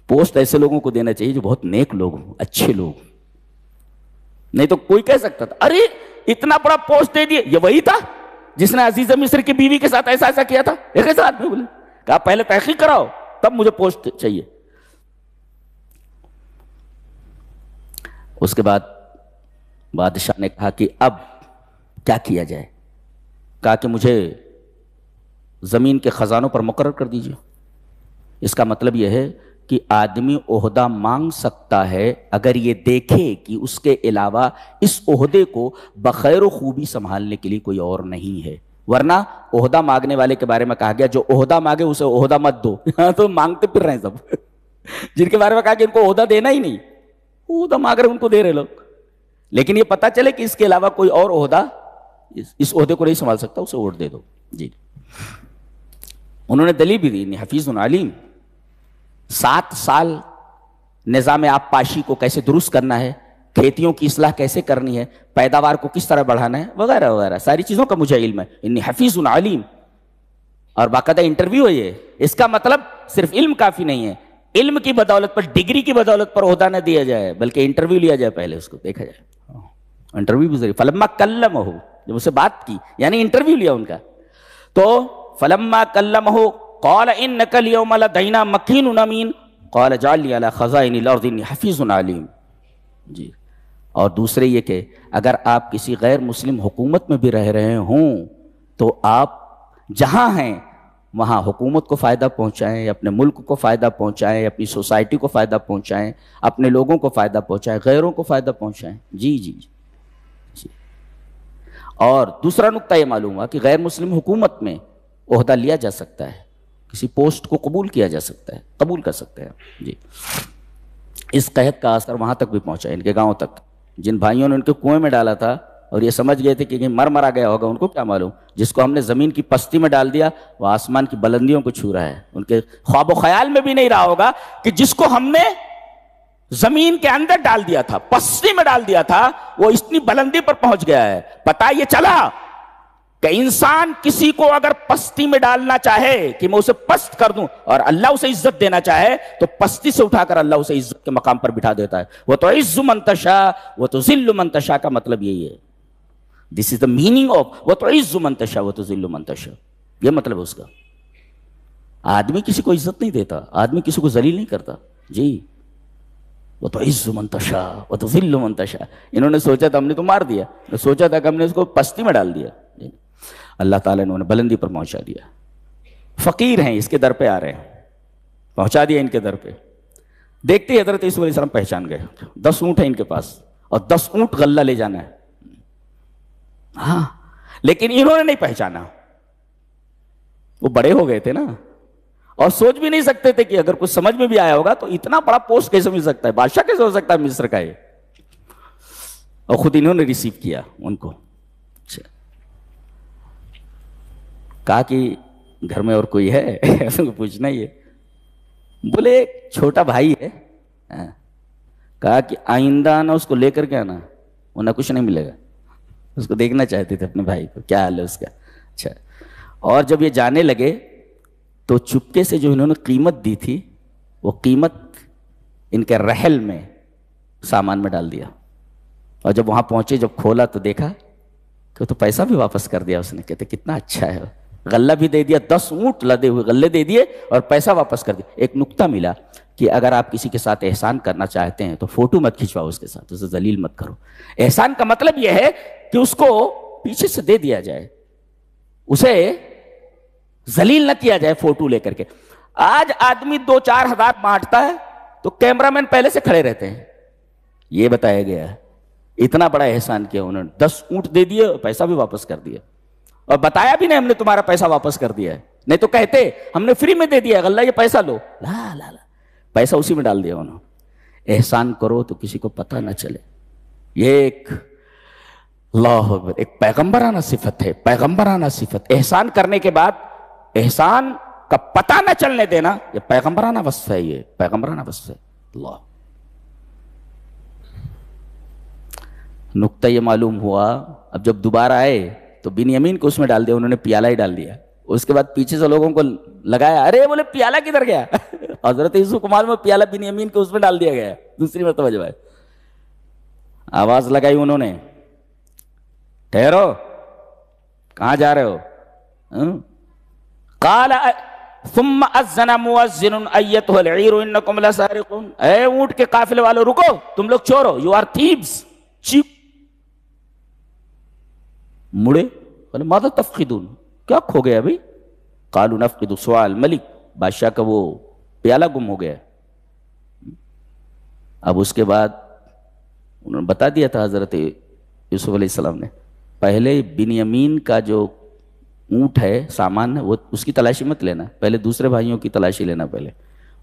Post ایسے لوگوں کو دینا چاہیے جو بہت نیک لوگ ہوں، اچھے لوگ. نہیں تو کوئی کہہ سکتا تھا ارے اتنا بڑا پوسٹ دے دیے، یہ وہی تھا جس نے عزیز مصر کی بیوی کے ساتھ ایسا کیا تھا. ایک ایسا آدمی بولے کہا پہلے تحقیق کراؤ تب مجھے پوسٹ چاہیے. اس کے بعد بادشاہ نے کہا کہ اب کیا کیا جائے؟ کہا کہ مجھے زمین کے خزانوں پر مقرر کر دیجیے. اس کا مطلب یہ ہے کہ آدمی عہدہ مانگ سکتا ہے اگر یہ دیکھے کہ اس کے علاوہ اس عہدے کو بخیر و خوبی سنبھالنے کے لیے کوئی اور نہیں ہے. ورنہ عہدہ مانگنے والے کے بارے میں کہا گیا جو عہدہ مانگے اسے عہدہ مت دو. تو مانگتے پھر رہے ہیں سب جن کے بارے میں کہا کہ ان کو عہدہ دینا ہی نہیں، عہدہ مانگ رہے ان کو دے رہے لوگ. لیکن یہ پتا چلے کہ اس کے علاوہ کوئی اور عہدہ اس عہدے کو نہیں سنبھال سکتا، اسے ووٹ دے دو. جی انہوں نے دلیل بھی دی، حفیظ علیم. 7 سال نظام آب پاشی کو کیسے درست کرنا ہے، کھیتیوں کی اصلاح کیسے کرنی ہے، پیداوار کو کس طرح بڑھانا ہے، وغیرہ وغیرہ ساری چیزوں کا مجھے علم ہے. انی حفیظ علیم. اور باقاعدہ انٹرویو ہے یہ. اس کا مطلب صرف علم کافی نہیں ہے، علم کی بدولت پر، ڈگری کی بدولت پر عہدہ نہ دیا جائے بلکہ انٹرویو لیا جائے، پہلے اس کو دیکھا جائے. انٹرویو بھی ضروری. فلما کلمہ، جب اسے بات کی یعنی انٹرویو لیا ان کا. تو فلما کلمہ قال انک اليوم لدینا مکین امین قال اجعل لي على خزائن الارض انی حفیظ علیم. جی اور دوسرے یہ کہ اگر آپ کسی غیر مسلم حکومت میں بھی رہ رہے ہوں تو آپ جہاں ہیں وہاں حکومت کو فائدہ پہنچائیں، اپنے ملک کو فائدہ پہنچائیں، اپنی سوسائٹی کو فائدہ پہنچائیں، اپنے لوگوں کو فائدہ پہنچائیں، غیروں کو فائدہ پہنچائیں. جی جی جی. اور دوسرا نقطہ یہ معلوم ہوا کہ غیر مسلم حکومت میں عہدہ لیا جا سکتا ہے، کسی پوسٹ کو قبول کیا جا سکتا ہے، قبول کر سکتے ہیں. جی اس قحط کا اثر وہاں تک بھی پہنچا، ان کے گاؤں تک. جن بھائیوں نے ان کے کنویں میں ڈالا تھا اور یہ سمجھ گئے تھے کہ کہیں مرا گیا ہوگا، ان کو کیا معلوم، جس کو ہم نے زمین کی پستی میں ڈال دیا وہ آسمان کی بلندیوں کو چھو رہا ہے. ان کے خواب و خیال میں بھی نہیں رہا ہوگا کہ جس کو ہم نے زمین کے اندر ڈال دیا تھا، پستی میں ڈال دیا تھا، وہ اتنی بلندی پر پہنچ گیا ہے. پتہ یہ چلا کہ انسان کسی کو اگر پستی میں ڈالنا چاہے کہ میں اسے پست کر دوں اور اللہ اسے عزت دینا چاہے تو پستی سے اٹھا کر اللہ اسے عزت کے مقام پر بٹھا دیتا ہے. وہ تو عز من تشاء وہ تو ذل من تشاء کا مطلب یہی ہے. دس از دا میننگ آف وہ تو عز من تشاء وہ تو ذل من تشاء. یہ مطلب اس کا. آدمی کسی کو عزت نہیں دیتا، آدمی کسی کو ذلیل نہیں کرتا. جی وہ تو عز من تشاء وہ تو ذل من تشاء. انہوں نے سوچا تھا ہم نے تو مار دیا، سوچا تھا کہ ہم نے اس کو پستی میں ڈال دیا. اللہ تعالیٰ نے انہیں بلندی پر پہنچا دیا. فقیر ہیں، اس کے در پہ آ رہے ہیں، پہنچا دیا ان کے در پہ. دیکھتے ہی حضرت یوسف علیہ السلام پہچان گئے. 10 اونٹ ہیں ان کے پاس اور 10 اونٹ غلہ لے جانا ہے. ہاں لیکن انہوں نے نہیں پہچانا، وہ بڑے ہو گئے تھے نا اور سوچ بھی نہیں سکتے تھے کہ اگر کچھ سمجھ میں بھی آیا ہوگا تو اتنا بڑا پوسٹ کیسے مل سکتا ہے، بادشاہ کیسے ہو سکتا ہے مصر کا یہ. اور خود انہوں نے ریسیو کیا ان کو. کہا کہ گھر میں اور کوئی ہے؟ ایسا کو پوچھنا ہی ہے. بولے ایک چھوٹا بھائی ہے. کہا کہ آئندہ نا اس کو لے کر کے آنا ورنہ کچھ نہیں ملے گا. اس کو دیکھنا چاہتے تھے اپنے بھائی کو، کیا حال ہے اس کا. اچھا اور جب یہ جانے لگے تو چپکے سے جو انہوں نے قیمت دی تھی وہ قیمت ان کے رحل میں سامان میں ڈال دیا. اور جب وہاں پہنچے جب کھولا تو دیکھا کہ تو پیسہ بھی واپس کر دیا اس نے. کہتے کتنا اچھا ہے، غلہ بھی دے دیا، 10 اونٹ لدے ہوئے غلے دے دیے اور پیسہ واپس کر دیا. ایک نقطہ ملا کہ اگر آپ کسی کے ساتھ احسان کرنا چاہتے ہیں تو فوٹو مت کھنچواؤ اس کے ساتھ، اسے ذلیل مت کرو. احسان کا مطلب یہ ہے کہ اس کو پیچھے سے دے دیا جائے، اسے ذلیل نہ کیا جائے فوٹو لے کر کے. آج آدمی 2-4 ہزار بانٹتا ہے تو کیمرہ مین پہلے سے کھڑے رہتے ہیں. یہ بتایا گیا ہے اتنا بڑا احسان کیا انہوں نے. 10 اونٹ دے دیے، پیسہ بھی واپس کر دیا اور بتایا بھی نہیں ہم نے تمہارا پیسہ واپس کر دیا ہے. نہیں تو کہتے ہم نے فری میں دے دیا غلہ، یہ پیسہ لو. لا لا لا، پیسہ اسی میں ڈال دیا انہوں. احسان کرو تو کسی کو پتہ نہ چلے. یہ ایک اللہ اکبر ایک پیغمبرانہ صفت ہے، پیغمبرانہ صفت. احسان کرنے کے بعد احسان کا پتہ نہ چلنے دینا، یہ پیغمبرانہ وصف ہے، یہ پیغمبرانہ وصف ہے. اللہ نقطہ یہ معلوم ہوا. اب جب دوبارہ آئے تو بنیامین کو اس میں ڈال دیا، انہوں نے پیالہ ہی ڈال دیا. اس کے بعد پیچھے سے لوگوں کو لگایا، ارے بولے پیالہ کدھر گیا؟ حضرت یوسف کو معلوم ہے پیالہ بنیامین کے اس میں ڈال دیا گیا ہے، دوسری مرتبہ جو ہے آواز لگائی انہوں نے، ٹھہرو کہاں جا رہے ہو؟ قال ثم اذن مؤذن ایتها العیر انکم لسارقون، اے اونٹ کے قافلے والوں رکو، تم لوگ چور ہو، یو آر تھیوز، چیپ۔ مڑے بولے ماذا تفقدون، کیا کھو گیا بھائی؟ قالوا نفقد صواع الملک، بادشاہ کا وہ پیالہ گم ہو گیا۔ اب اس کے بعد انہوں نے بتا دیا تھا حضرت یوسف علیہ السلام نے، پہلے بنیامین کا جو اونٹ ہے، سامان ہے، وہ اس کی تلاشی مت لینا، پہلے دوسرے بھائیوں کی تلاشی لینا، پہلے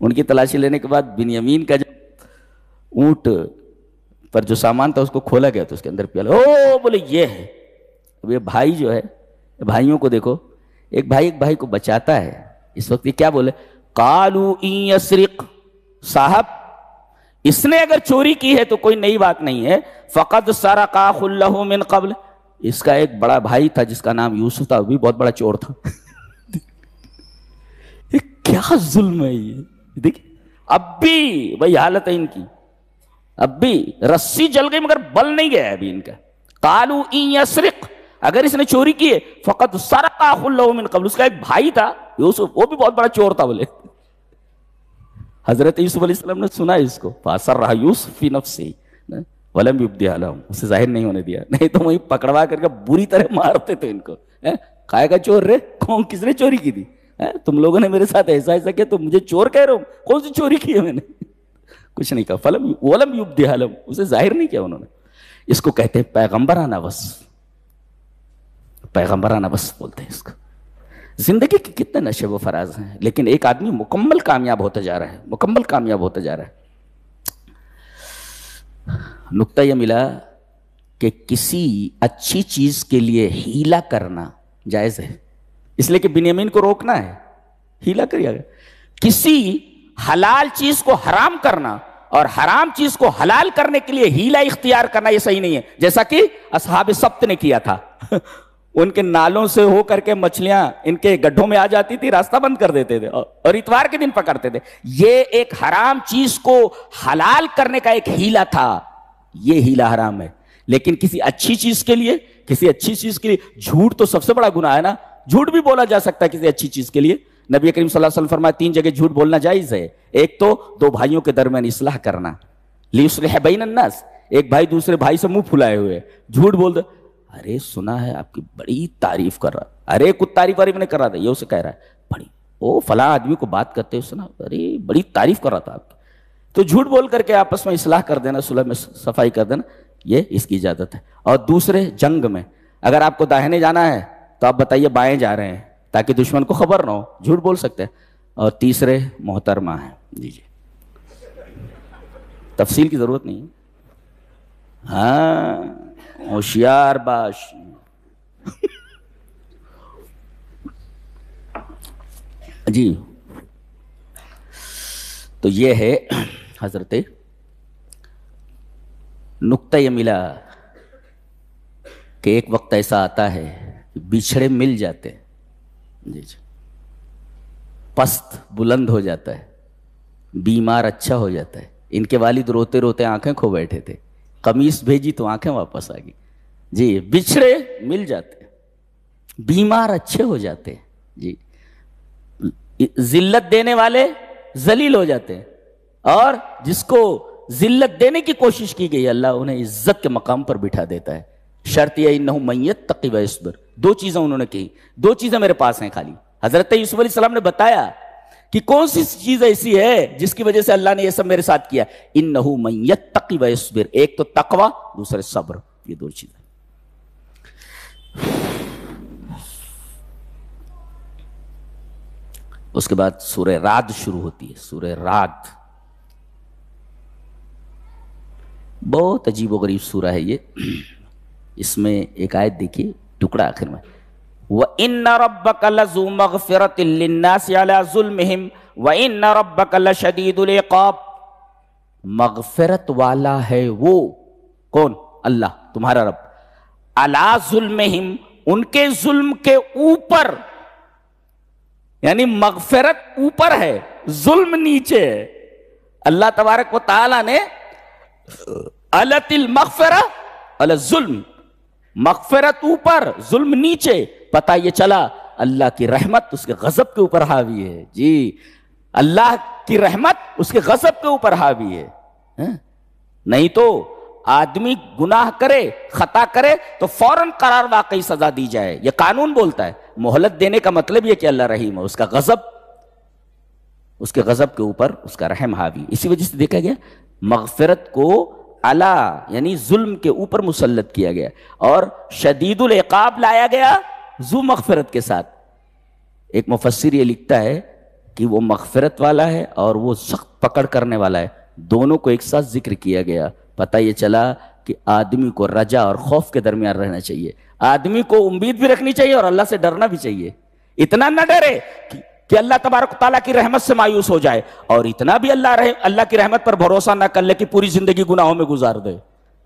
ان کی تلاشی لینے کے بعد بنیامین کا جو اونٹ پر جو سامان تھا اس کو کھولا گیا تو اس کے اندر پیالہ، او بولے یہ ہے۔ اب یہ بھائی جو ہے، بھائیوں کو دیکھو، ایک بھائی کو بچاتا ہے، اس وقت یہ کیا بولے؟ قالوا ان یسرق، صاحب اس نے اگر چوری کی ہے تو کوئی نئی بات نہیں ہے، فقد سرق اخ له من قبل، اس کا ایک بڑا بھائی تھا جس کا نام یوسف تھا، وہ بھی بہت بڑا چور تھا۔ کیا ظلم ہے یہ، دیکھیں اب بھی وہی حالت ہے ان کی، اب بھی رسی جل گئی مگر بل نہیں گیا ابھی ان کا۔ قالوا ان یسرق، اگر اس نے چوری کی ہے، فقد سرق اخ له من قبل، اس کا ایک بھائی تھا یوسف، وہ بھی بہت بڑا چور تھا بولے۔ حضرت یوسف علیہ السلام نے سنا اس کو، فَأَسَرَّهَا يُوسُفُ فِي نَفْسِهِ وَلَمْ يُبْدِهَا لَهُمْ، اسے ظاہر نہیں ہونے دیا، نہیں تو وہیں پکڑوا کر کے بری طرح مارتے تھے ان کو، کائے کا چور رے، کون کس نے چوری کی تھی؟ تم لوگوں نے میرے ساتھ ایسا کیا، تو مجھے چور کہہ رہے ہو، کون سی چوری کی ہے میں نے؟ کچھ نہیں کہا، وَلَمْ يُبْدِهَا لَهُمْ، اسے ظاہر نہیں کیا انہوں نے۔ اس کو کہتے ہیں پیغمبرانہ وصف، پیغمبرانہ وصف بولتے ہیں اس کو۔ زندگی کے کتنے نشے و فراز ہیں، لیکن ایک آدمی مکمل کامیاب ہوتا جا رہا ہے، مکمل کامیاب ہوتا جا رہا ہے۔ نکتہ یہ ملا کہ کسی اچھی چیز کے لیے ہیلا کرنا جائز ہے، اس لیے کہ بنیامین کو روکنا ہے، ہیلا کریا گیا۔ کسی حلال چیز کو حرام کرنا اور حرام چیز کو حلال کرنے کے لیے ہیلا اختیار کرنا یہ صحیح نہیں ہے، جیسا کہ اصحاب سبت نے کیا تھا۔ ان کے نالوں سے ہو کر کے مچھلیاں ان کے گڈھوں میں آ جاتی تھی، راستہ بند کر دیتے تھے اور اتوار کے دن پکڑتے تھے۔ یہ ایک حرام چیز کو حلال کرنے کا ایک ہیلا تھا، یہ ہیلا حرام ہے۔ لیکن کسی اچھی چیز کے لیے، کسی اچھی چیز کے لیے، جھوٹ تو سب سے بڑا گناہ ہے نا، جھوٹ بھی بولا جا سکتا ہے کسی اچھی چیز کے لیے۔ نبی کریم صلی اللہ علیہ وسلم فرمایا 3 جگہ جھوٹ بولنا جائز ہے، ایک تو 2 بھائیوں کے درمیان اصلاح کرنا، لیصلح بین الناس، ایک بھائی دوسرے بھائی سے منہ پھلائے ہوئے جھوٹ بول دے، ارے سنا ہے آپ کی بڑی تعریف کر رہا، ارے کچھ تعریف نہیں کر رہا تھا، یہ اسے کہہ رہا ہے بڑی، او فلاں آدمی کو بات کرتے ہوئے سنا، ارے بڑی تعریف کر رہا تھا آپ کی، تو جھوٹ بول کر کے آپس میں اصلاح کر دینا، صلح میں صفائی کر دینا، یہ اس کی اجازت ہے۔ اور دوسرے جنگ میں اگر آپ کو داہنے جانا ہے تو آپ بتائیے بائیں جا رہے ہیں تاکہ دشمن کو خبر نہ ہو، جھوٹ بول سکتے ہیں۔ اور تیسرے محترمہ ہیں، جی تفصیل کی ضرورت نہیں ہے، ہاں ہوشیار باش۔ جی تو یہ ہے حضرت، نکتہ یہ ملا کہ ایک وقت ایسا آتا ہے بچھڑے مل جاتے ہیں، جی پست بلند ہو جاتا ہے، بیمار اچھا ہو جاتا ہے۔ ان کے والد روتے روتے آنکھیں کھو بیٹھے تھے، قمیص بھیجی تو آنکھیں واپس آ گئی۔ جی بچھڑے مل جاتے ہیں، بیمار اچھے ہو جاتے ہیں، جی ذلت دینے والے ذلیل ہو جاتے ہیں، اور جس کو ذلت دینے کی کوشش کی گئی اللہ انہیں عزت کے مقام پر بٹھا دیتا ہے۔ شرط یہ انہ من یتقی ویصبر، 2 چیزیں انہوں نے کہی، 2 چیزیں میرے پاس ہیں خالی۔ حضرت یوسف علیہ السلام نے بتایا کہ کون سی چیز ایسی ہے جس کی وجہ سے اللہ نے یہ سب میرے ساتھ کیا، انہ من یتقی ویصبر، ایک تو تقوی، دوسرے صبر، یہ 2 چیزیں۔ اس کے بعد سورہ رعد شروع ہوتی ہے، سورہ رعد بہت عجیب و غریب سورہ ہے یہ۔ اس میں ایک آیت دیکھیے، ٹکڑا آخر میں، وَإِنَّ رَبَّكَ لَذُو مَغْفِرَةٍ لِلنَّاسِ عَلَىٰ ظُلْمِهِمْ وَإِنَّ رَبَّكَ لَشَدِيدُ الْعِقَابِ، مغفرت والا ہے وہ کون؟ اللہ تمہارا رب، عَلَىٰ ظُلْمِهِمْ، ان کے ظلم کے اوپر، یعنی مغفرت اوپر ہے، ظلم نیچے ہے۔ اللہ تبارک و تعالی نے علت المغفرہ علی الظلم، مغفرت اوپر ظلم نیچے، پتہ یہ چلا اللہ کی رحمت اس کے غضب کے اوپر حاوی ہے۔ جی، اللہ کی رحمت اس کے غضب کے اوپر حاوی ہے۔ نہیں تو آدمی گناہ کرے، خطا کرے تو فوراً قرار واقعی سزا دی جائے، یہ قانون بولتا ہے۔ مہلت دینے کا مطلب یہ کہ اللہ رحیم ہے، اس کا غضب، اس کے غضب کے اوپر اس کا رحم حاوی۔ اسی وجہ سے دیکھا گیا مغفرت کو علا یعنی ظلم کے اوپر مسلط کیا گیا، اور شدید العقاب لایا گیا ذو مغفرت کے ساتھ۔ ایک مفسر یہ لکھتا ہے کہ وہ مغفرت والا ہے اور وہ سخت پکڑ کرنے والا ہے، دونوں کو ایک ساتھ ذکر کیا گیا۔ پتہ یہ چلا کہ آدمی کو رجا اور خوف کے درمیان رہنا چاہیے، آدمی کو امید بھی رکھنی چاہیے اور اللہ سے ڈرنا بھی چاہیے۔ اتنا نہ ڈرے کہ اللہ تبارک و تعالیٰ کی رحمت سے مایوس ہو جائے، اور اتنا بھی اللہ کی رحمت پر بھروسہ نہ کر لے کہ پوری زندگی گناہوں میں گزار دے۔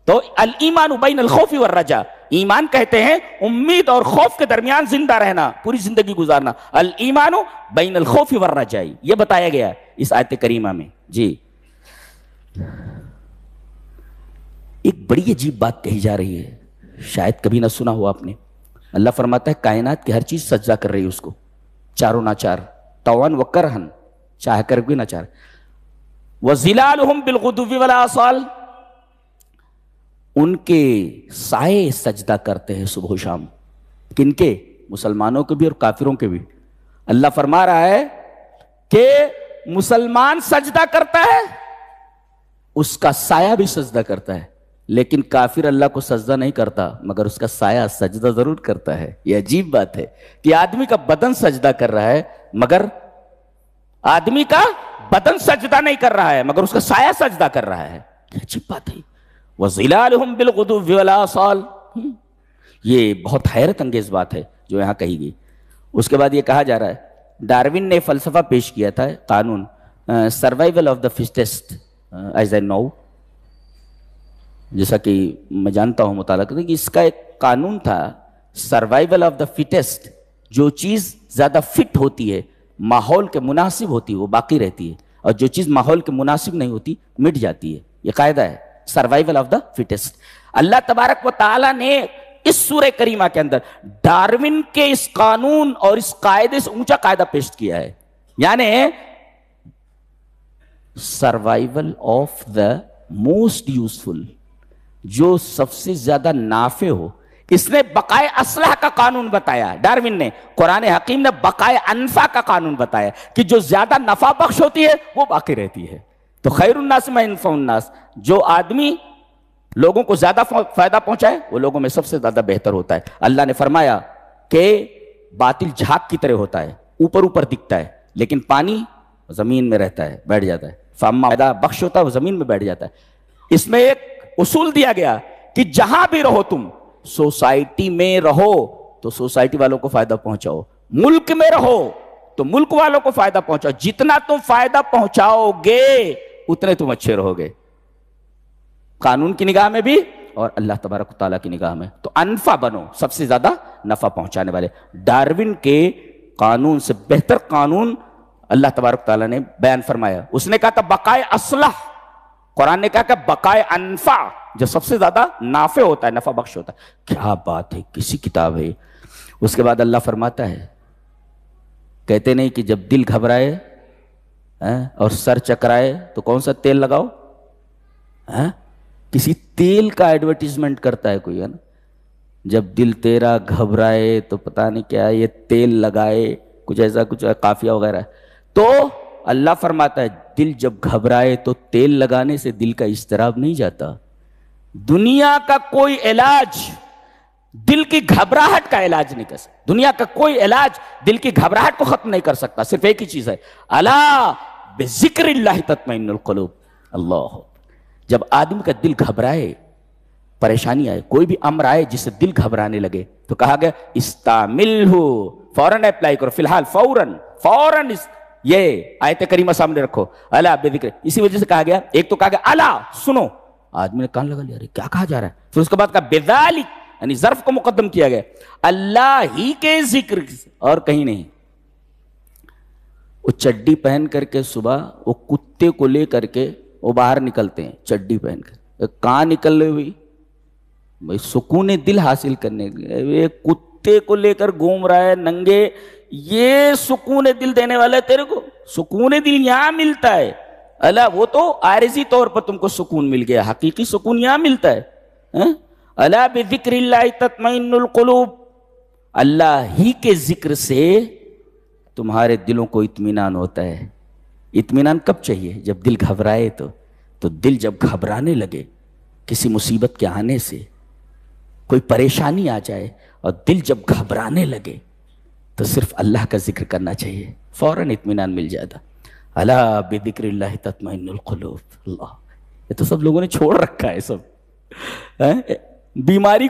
تو الایمان بین الخوف والرجا، ایمان کہتے ہیں امید اور خوف کے درمیان زندہ رہنا، پوری زندگی گزارنا۔ الایمان بین الخوف والرجا، یہ بتایا گیا اس آیت کریمہ میں۔ جی، ایک بڑی عجیب بات کہی جا رہی ہے، شاید کبھی نہ سنا ہو آپ نے۔ اللہ فرماتا ہے کائنات کی ہر چیز سجدہ کر رہی ہے اس کو، چاروں ناچار، طوعاً و کرہن، چاہ کر بھی نہ چاہ۔ وَظِلَالُهُمْ بِالْغُدُوِّ وَالْآصَالِ، ان کے سائے سجدہ کرتے ہیں صبح و شام۔ کن کے؟ مسلمانوں کے بھی اور کافروں کے بھی۔ اللہ فرما رہا ہے کہ مسلمان سجدہ کرتا ہے، اس کا سایہ بھی سجدہ کرتا ہے، لیکن کافر اللہ کو سجدہ نہیں کرتا مگر اس کا سایہ سجدہ ضرور کرتا ہے۔ یہ عجیب بات ہے کہ آدمی کا بدن سجدہ کر رہا ہے مگر آدمی کا بدن سجدہ نہیں کر رہا ہے مگر اس کا سایہ سجدہ کر رہا ہے۔ یہ عجیب بات ہے۔ وَظِلَالُهُمْ بِالْغُدُوِّ وَالْآصَالِ، یہ بہت حیرت انگیز بات ہے جو یہاں کہی گئی۔ اس کے بعد یہ کہا جا رہا ہے ڈارون نے فلسفہ پیش کیا تھا، قانون survival of the fittest, as a know, جیسا کہ میں جانتا ہوں مطالعہ کرتے کہ اس کا ایک قانون تھا، سروائیول آف دا فٹسٹ، جو چیز زیادہ فٹ ہوتی ہے، ماحول کے مناسب ہوتی ہے، وہ باقی رہتی ہے، اور جو چیز ماحول کے مناسب نہیں ہوتی مٹ جاتی ہے۔ یہ قاعدہ ہے سروائیول آف دا فٹسٹ۔ اللہ تبارک و تعالیٰ نے اس سورہ کریمہ کے اندر ڈارون کے اس قانون اور اس قاعدے سے اونچا قاعدہ پیش کیا ہے، یعنی survival of the most useful, جو سب سے زیادہ نافع ہو۔ اس نے بقائے اصلح کا قانون بتایا، ڈارون نے۔ قرآن حکیم نے بقائے انفع کا قانون بتایا کہ جو زیادہ نفع بخش ہوتی ہے وہ باقی رہتی ہے۔ تو خیر الناس ما ينفع الناس، جو آدمی لوگوں کو زیادہ فائدہ پہنچائے وہ لوگوں میں سب سے زیادہ بہتر ہوتا ہے۔ اللہ نے فرمایا کہ باطل جھاگ کی طرح ہوتا ہے، اوپر اوپر دکھتا ہے، لیکن پانی زمین میں رہتا ہے، بیٹھ جاتا ہے۔ فاما فائدہ بخش ہوتا ہے وہ زمین میں بیٹھ جاتا ہے۔ اس میں ایک اصول دیا گیا کہ جہاں بھی رہو تم، سوسائٹی میں رہو تو سوسائٹی والوں کو فائدہ پہنچاؤ، ملک میں رہو تو ملک والوں کو فائدہ پہنچاؤ۔ جتنا تم فائدہ پہنچاؤ گے اتنے تم اچھے رہو گے، قانون کی نگاہ میں بھی اور اللہ تبارک و تعالیٰ کی نگاہ میں۔ تو انفع بنو، سب سے زیادہ نفع پہنچانے والے۔ ڈارون کے قانون سے بہتر قانون اللہ تبارک و تعالیٰ نے بیان فرمایا۔ اس نے کہا تھا بقائے اصلح، قرآن نے کہا کہ بقائے انفع، جو سب سے زیادہ نافع ہوتا ہے، نفع بخش ہوتا ہے۔ کیا بات ہے، کسی کتاب ہے۔ اس کے بعد اللہ فرماتا ہے، کہتے نہیں کہ جب دل گھبرائے اور سر چکرائے تو کون سا تیل لگاؤ؟ کسی تیل کا ایڈورٹیزمنٹ کرتا ہے کوئی، ہے نا، جب دل تیرا گھبرائے تو پتہ نہیں کیا یہ تیل لگائے، کچھ ایسا کچھ قافیہ وغیرہ۔ تو اللہ فرماتا ہے دل جب گھبرائے تو تیل لگانے سے دل کا اضطراب نہیں جاتا۔ دنیا کا کوئی علاج دل کی گھبراہٹ کا علاج نہیں کر سکتا، دنیا کا کوئی علاج دل کی گھبراہٹ کو ختم نہیں کر سکتا۔ صرف ایک ہی چیز ہے، الا بذکر اللہ تطمئن القلوب۔ اللہ، جب آدمی کا دل گھبرائے، پریشانی آئے، کوئی بھی امر آئے جس سے دل گھبرانے لگے، تو کہا گیا استعملہ، فوراً اپلائی کرو، فی الحال فوراً یہ آیت کریمہ سامنے رکھو، الا بذکر۔ اسی وجہ سے کہا گیا، ایک تو کہا گیا الا، سنو، آدمی نے کان لگا لیا، ارے کیا کہا جا رہا ہے؟ پھر اس کے بعد کہا بذالک، یعنی ظرف کو مقدم کیا گیا، اللہ ہی کے ذکر اور کہیں نہیں۔ وہ چڈی پہن کر کے صبح وہ کتے کو لے کر کے وہ باہر نکلتے ہیں چڈی پہن کر. کہاں نکل رہے ہوئی؟ بھائی سکون دل حاصل کرنے کے لیے. کتے کو لے کر گھوم رہا ہے ننگے، یہ سکون دل دینے والا ہے تیرے کو؟ سکون دل یہاں ملتا ہے. اللہ وہ تو عارضی طور پر تم کو سکون مل گیا، حقیقی سکون یہاں ملتا ہے. اللہ بذکر اللہ تطمئن القلوب، اللہ ہی کے ذکر سے تمہارے دلوں کو اطمینان ہوتا ہے. اطمینان کب چاہیے؟ جب دل گھبرائے. تو دل جب گھبرانے لگے کسی مصیبت کے آنے سے، کوئی پریشانی آ جائے اور دل جب گھبرانے لگے تو صرف اللہ کا ذکر کرنا چاہیے، فوراً اطمینان مل جاتا. الا بذکر اللہ تطمئن القلوب. اللہ، یہ تو سب لوگوں نے چھوڑ رکھا ہے. سب بیماری